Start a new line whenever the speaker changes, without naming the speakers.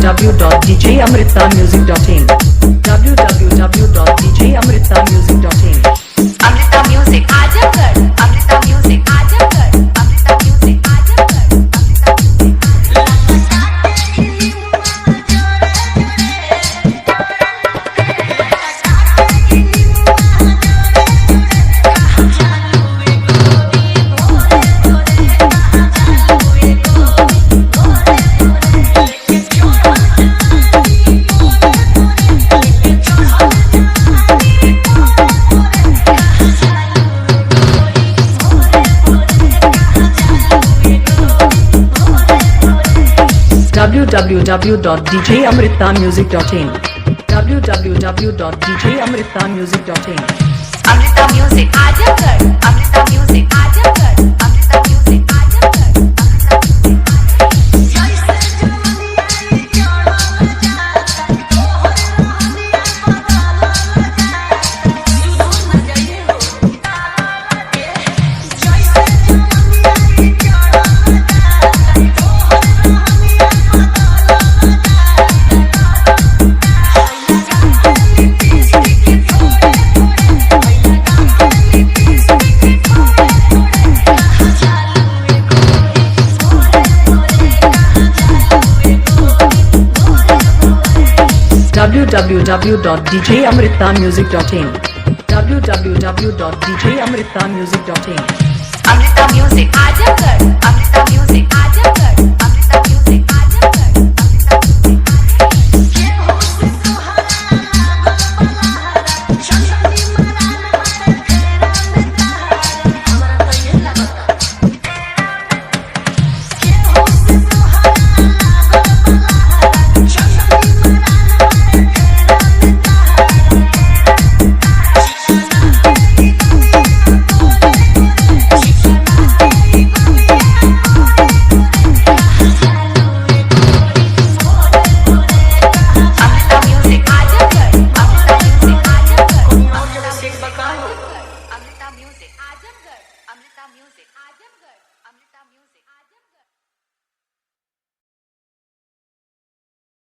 www.djamritamusic.in www.djamritamusic.in
Amrita music Azamgarh, Amrita music Azamgarh, Amrita music Azamgarh, Amrita
www.djamritamusic.in www.djamritamusic.in
Amrita music Azamgarh, Amrita music Azamgarh, Amrita music Azamgarh, Amrita
www.djamritamusic.in www.djamritamusic.in
Amrita music Azamgarh, Amrita music Azamgarh, Amrita music Azamgarh.